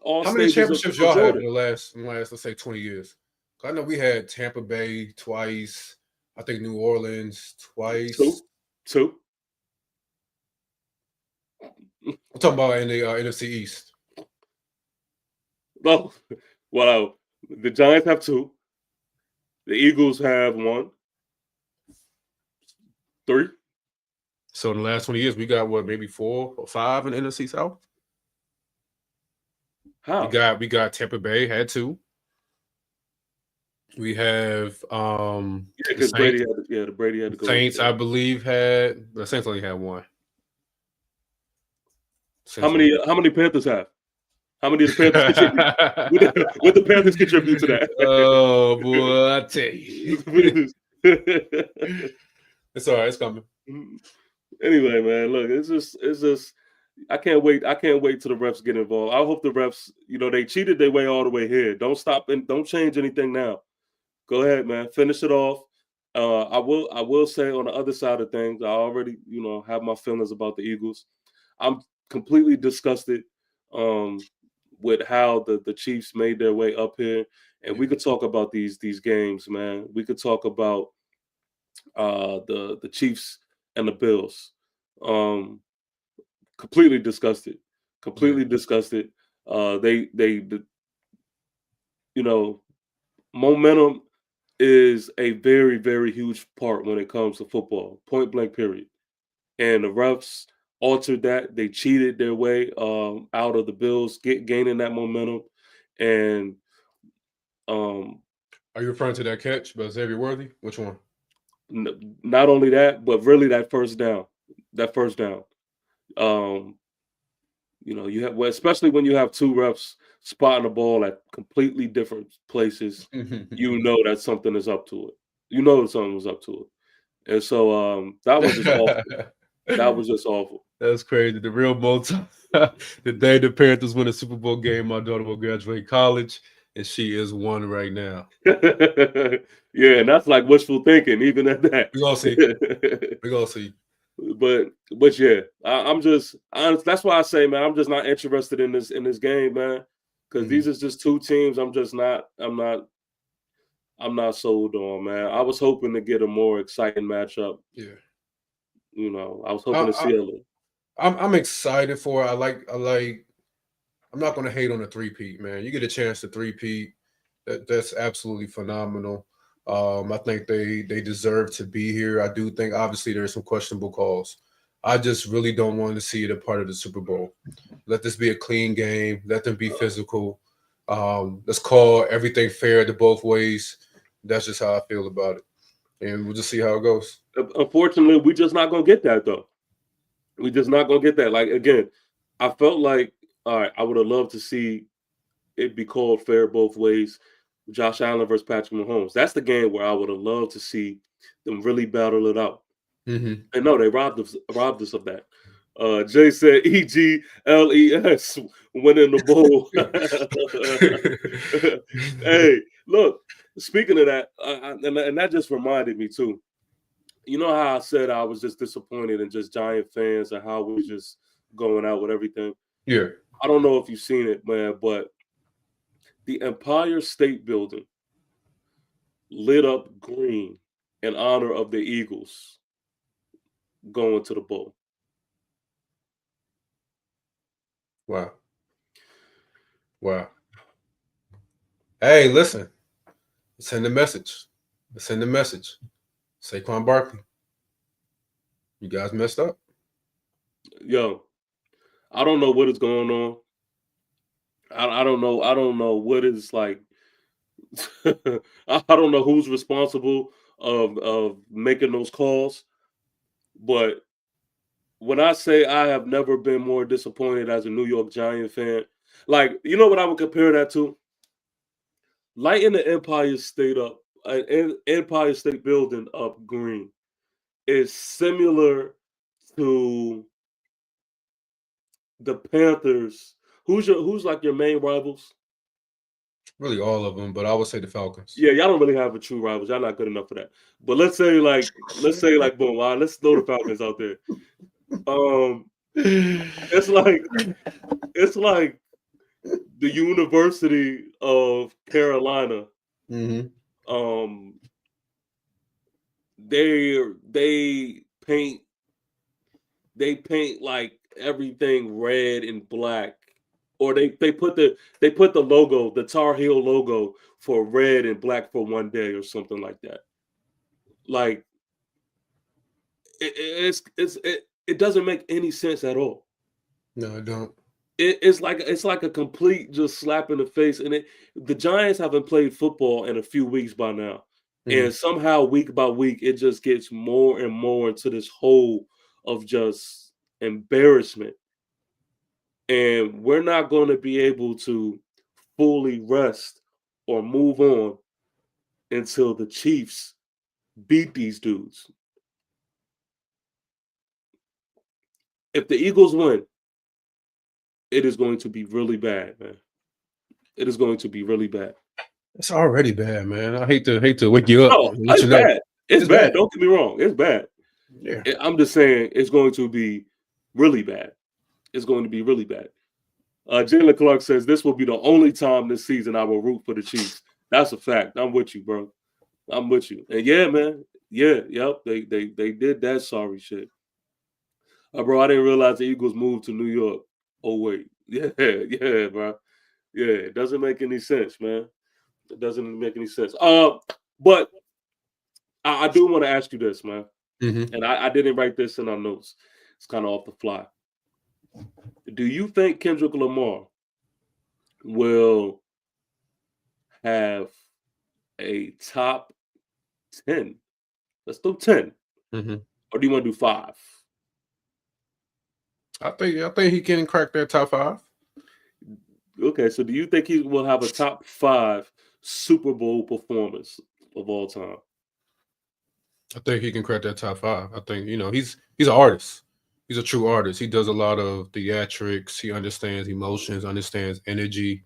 all. How many championships y'all had in the last, let's say, 20 years? I know we had Tampa Bay twice. I think New Orleans twice. Two. I'm talking about in the NFC East. Oh, well, the Giants have 2. The Eagles have 1. 3. So in the last 20 years, we got maybe 4 or 5 in the NFC South? How? We got Tampa Bay had 2. We have because Brady had to go. Saints, I believe, the Saints only had 1. How many Panthers have? How many of the Panthers contribute? What the Panthers contribute to that? Oh boy, I tell you. It's all right, it's coming. Anyway, man, look, it's just I can't wait till the refs get involved. I hope the refs, they cheated their way all the way here. Don't stop and don't change anything now. Go ahead, man. Finish it off. I will say on the other side of things, I already, have my feelings about the Eagles. I'm completely disgusted with how the Chiefs made their way up here. And we could talk about these games, man. We could talk about the Chiefs and the Bills. Completely disgusted. Momentum is a very, very huge part when it comes to football, point blank period. And the refs altered that. They cheated their way out of the Bills gaining that momentum. And are you referring to that catch by Xavier Worthy? Which one? Not only that, but really that first down. You have, especially when you have 2 refs spotting the ball at completely different places, that something is up to it. Something was up to it. And so that was just awful. That's crazy. The real moment. The day the Panthers win a Super Bowl game, my daughter will graduate college, and she is 1 right now. Yeah, and that's like wishful thinking, even at that. We're gonna see. But yeah, I'm just honest. That's why I say, man, I'm just not interested in this game, man, because these are just 2 teams. I'm I'm not sold on, man. I was hoping to get a more exciting matchup. Yeah. You know, I was hoping to see I'm excited for it. I like. I'm not going to hate on a three-peat, man. You get a chance to three-peat. That's absolutely phenomenal. I think they deserve to be here. I do think obviously there's some questionable calls. I just really don't want to see it a part of the Super Bowl. Let this be a clean game. Let them be physical. Let's call everything fair to both ways. That's just how I feel about it. And we'll just see how it goes. Unfortunately, we're just not going to get that, though. We're just not going to get that. Like, again, I felt like, all right, I would have loved to see it be called fair both ways. Josh Allen versus Patrick Mahomes. That's the game where I would have loved to see them really battle it out. Mm-hmm. And no, they robbed us of that. Jay said EGLES winning the bowl. Hey, look, speaking of that, and that just reminded me too. You know how I said I was just disappointed in just Giant fans and how we're just going out with everything? Yeah. I don't know if you've seen it, man, but the Empire State Building lit up green in honor of the Eagles going to the bowl. Wow. Hey, listen. Send the message. Send the message. Saquon Barkley. You guys messed up. Yo, I don't know what is going on. I don't know. I don't know what is like. I don't know who's responsible of making those calls, but when I say I have never been more disappointed as a New York Giant fan, like, you know what I would compare that to? Lighting the Empire State Building up green is similar to the Panthers. Who's like your main rivals? Really, all of them, but I would say the Falcons. Yeah, y'all don't really have a true rivals. Y'all not good enough for that. But let's say like boom, all right, let's throw the Falcons out there. It's like the University of Carolina. Mm-hmm. They paint like everything red and black, or they put the logo, the Tar Heel logo, for red and black for one day or something like that. Like it doesn't make any sense at all. No, I don't. It's like a complete just slap in the face. And the Giants haven't played football in a few weeks by now. Mm-hmm. And somehow week by week, it just gets more and more into this hole of just embarrassment. And we're not going to be able to fully rest or move on until the Chiefs beat these dudes. If the Eagles win, it is going to be really bad, man. It is going to be really bad. It's already bad, man. I hate to wake you up. No, it's bad. It's bad. Don't get me wrong. It's bad. Yeah. I'm just saying it's going to be really bad. It's going to be really bad. Jalen Clark says this will be the only time this season I will root for the Chiefs. That's a fact. I'm with you, bro. I'm with you. And yeah, man. Yeah, yep. They did that sorry shit. Bro, I didn't realize the Eagles moved to New York. Oh, wait. Yeah, bro. Yeah, it doesn't make any sense, man. It doesn't make any sense. But I do want to ask you this, man. Mm-hmm. And I didn't write this in our notes. It's kind of off the fly. Do you think Kendrick Lamar will have a top 10? Let's do 10. Mm-hmm. Or do you want to do 5? I think he can crack that top 5. Okay, so do you think he will have a top 5 Super Bowl performance of all time? I think he can crack that top 5. I think, he's an artist. He's a true artist. He does a lot of theatrics. He understands emotions, understands energy.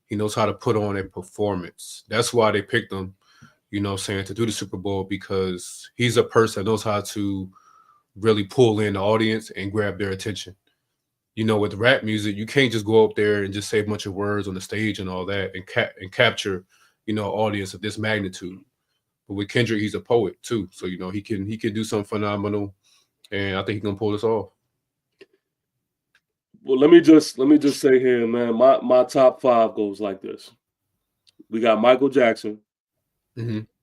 He knows how to put on a performance. That's why they picked him, to do the Super Bowl, because he's a person that knows how to really pull in the audience and grab their attention. With rap music, you can't just go up there and just say a bunch of words on the stage and all that and capture, audience of this magnitude. But with Kendrick, he's a poet too, so he can do something phenomenal, and I think he can pull this off. Well, let me just say here, man, my top 5 goes like this. We got Michael Jackson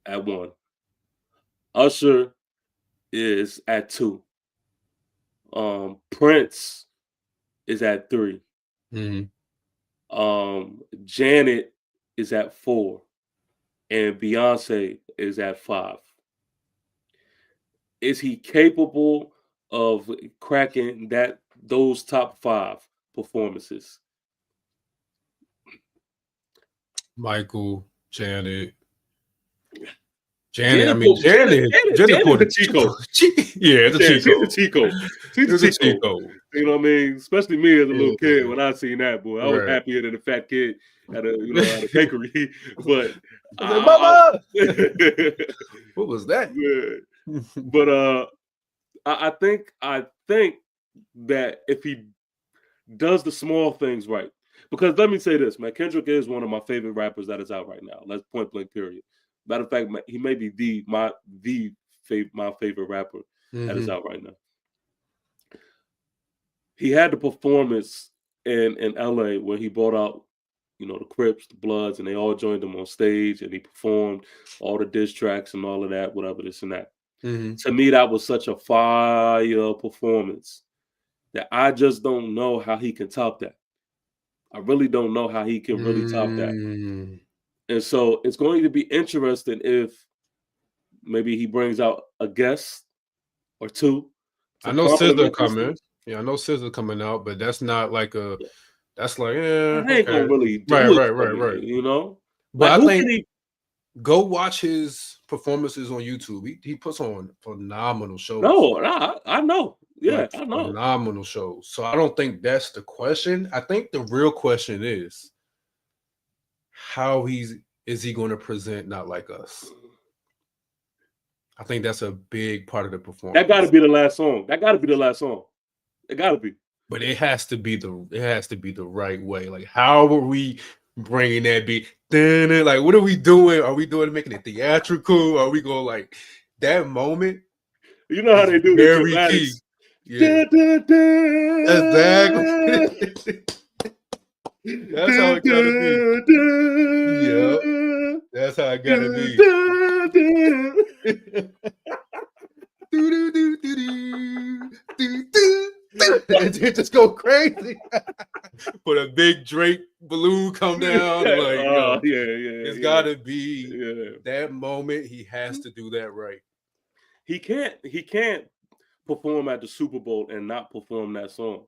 at 1. Usher is at 2. Prince is at 3. Janet is at 4. And Beyonce is at 5. Is he capable of cracking those top 5 performances? Michael, Janet. Janet, the Chico. Yeah, it's a Chico. She's a Chico. You know what I mean? Especially me as a little kid when I seen that, boy. I was happier than a fat kid at a bakery. But Mama! What was that? Yeah. But I think that if he does the small things right, because let me say this, man, Kendrick is one of my favorite rappers that is out right now. That's point blank period. Matter of fact, he may be my favorite rapper that is out right now. He had the performance in LA where he brought out, the Crips, the Bloods, and they all joined him on stage, and he performed all the diss tracks and all of that, whatever, this and that. To me, that was such a fire performance that I just don't know how he can top that. I really don't know how he can really top that. And so it's going to be interesting if maybe he brings out a guest or two. I know SZA coming. Yeah, I know SZA coming out, but that's not like that's like, I ain't gonna really do right. But like, I think go watch his performances on YouTube. He puts on phenomenal shows. No, I know. Yeah, I know. Phenomenal shows. So I don't think that's the question. I think the real question is how is he going to present Not Like Us? I think that's a big part of the performance. That got to be the last song. It got to be. But it has to be the right way. Like, how are we bringing that beat? Like, what are we doing? Are we making it theatrical? Are we going like that moment? You know how they do very key. Yeah. Exactly. That's how it gotta be. Yeah. That's how it gotta be. And then just go crazy. Put a big Drake balloon come down. Like, it's gotta be that moment. He has to do that right. He can't perform at the Super Bowl and not perform that song.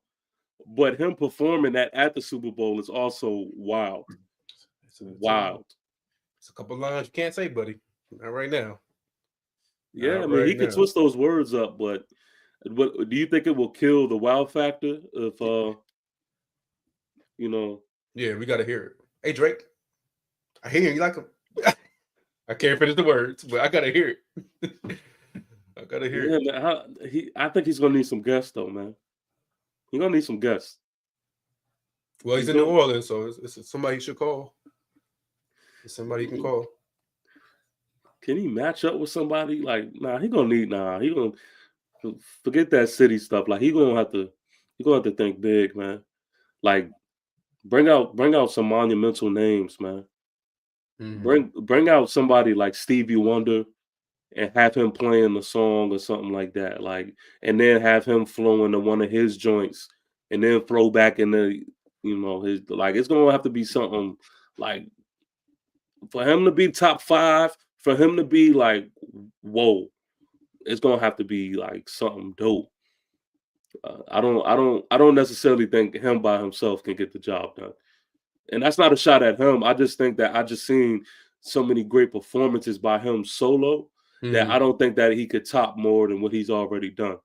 But him performing that at the Super Bowl is also wild. It's wild. It's a couple lines you can't say, buddy. Not right now. Yeah, I mean, he can twist those words up, but do you think it will kill the wow factor if Yeah, we gotta hear it. Hey Drake, I hear you like him. I can't finish the words, but I gotta hear it. I gotta hear it. Man, I think he's gonna need some guests though, man. He's gonna need some guests. Well, he's in New Orleans, so it's somebody he should call. It's somebody he can call. Can he match up with somebody? Like, he gonna forget that city stuff. Like, he gonna have to think big, man. Like, bring out some monumental names, man. Bring out somebody like Stevie Wonder and have him playing the song or something like that. Like, and then have him flow into one of his joints and then throw back in the, his, like, it's gonna have to be something like for him to be top 5, for him to be like, whoa, it's gonna have to be like something dope. I don't necessarily think him by himself can get the job done. And that's not a shot at him. I just think that I just seen so many great performances by him solo that I don't think that he could top more than what he's already done.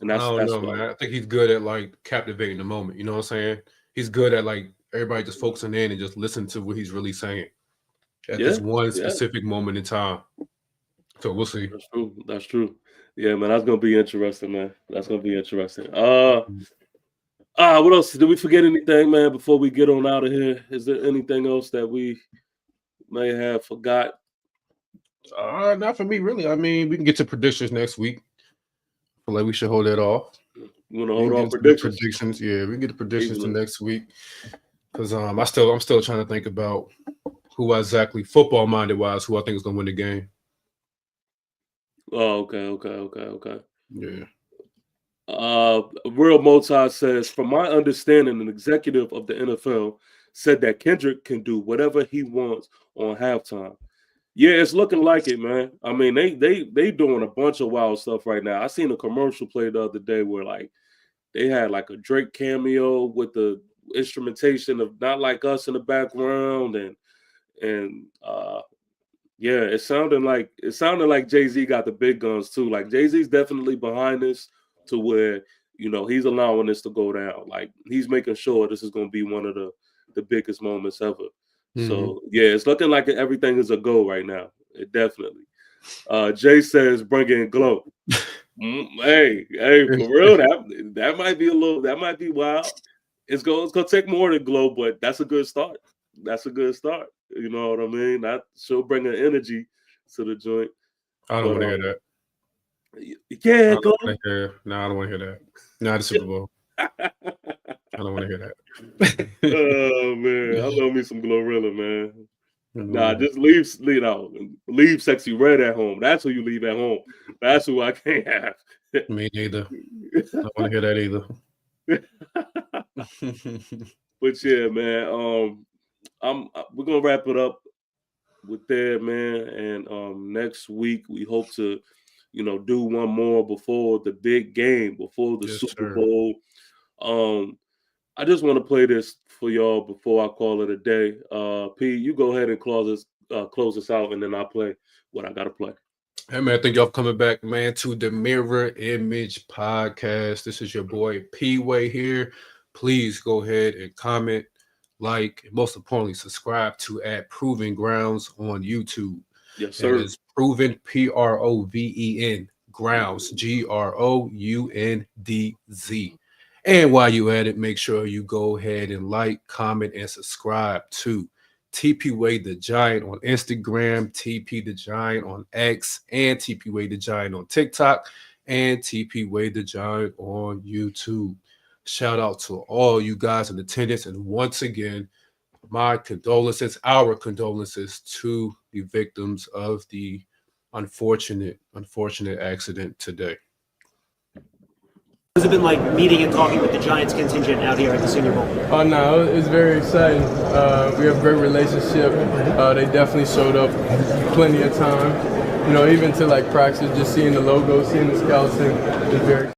And that's man. I think he's good at like captivating the moment. You know what I'm saying? He's good at like everybody just focusing in and just listening to what he's really saying at this one specific moment in time. So we'll see. That's true. Yeah, man, that's gonna be interesting, man. That's gonna be interesting. What else? Did we forget anything, man, before we get on out of here? Is there anything else that we may have forgot? Not for me, really. I mean, we can get to predictions next week. I feel like we should hold that off. You want to We hold can on get into the predictions? Yeah, we can get the predictions to Easily. next week. Because I'm still trying to think about who exactly football minded wise, who I think is gonna win the game. Oh, okay. Yeah. Real Mozart says, from my understanding, an executive of the NFL said that Kendrick can do whatever he wants on halftime. Yeah, it's looking like it, man. I mean, they doing a bunch of wild stuff right now. I seen a commercial play the other day where like they had like a Drake cameo with the instrumentation of Not Like Us in the background, and yeah, it sounded like Jay-Z got the big guns too. Like Jay-Z's definitely behind this to where, he's allowing this to go down. Like he's making sure this is going to be one of the biggest moments ever. Mm-hmm. So yeah, it's looking like everything is a go right now. It definitely. Jay says, bring in Glow. Hey, for real, that might be wild. It's gonna take more than Glow, but that's a good start. You know what I mean? That she'll bring an energy to the joint. I don't want to hear that. Yeah, Glow. No, I don't want to hear that. Not the Super Bowl. I don't want to hear that. Oh man, I love me some Glorilla, man. Nah, just leave Sexy Red at home. That's who you leave at home. That's who I can't have. Me neither. I don't want to hear that either. But yeah, man. We're gonna wrap it up with that, man. And next week we hope to, do one more before the big game, before the Super Bowl. I just want to play this for y'all before I call it a day. P, you go ahead and close us out, and then I'll play what I gotta play. Hey man, thank y'all for coming back, man, to the Mirror Image Podcast. This is your boy P-Way here. Please go ahead and comment, like, and most importantly, subscribe to Proving Grounds on YouTube. Yes, sir. It's Proven, Proven Grounds, Groundz. And while you at it, make sure you go ahead and like, comment, and subscribe to TP Way the Giant on Instagram, TP the Giant on X, and TP Way the Giant on TikTok, and TP Way the Giant on YouTube. Shout out to all you guys in attendance. And once again, our condolences to the victims of the unfortunate accident today. Has it been like meeting and talking with the Giants contingent out here at the Senior Bowl? Oh no, it's very exciting. We have a great relationship. They definitely showed up plenty of time. Even to like practice, just seeing the logo, seeing the scouts, and it's very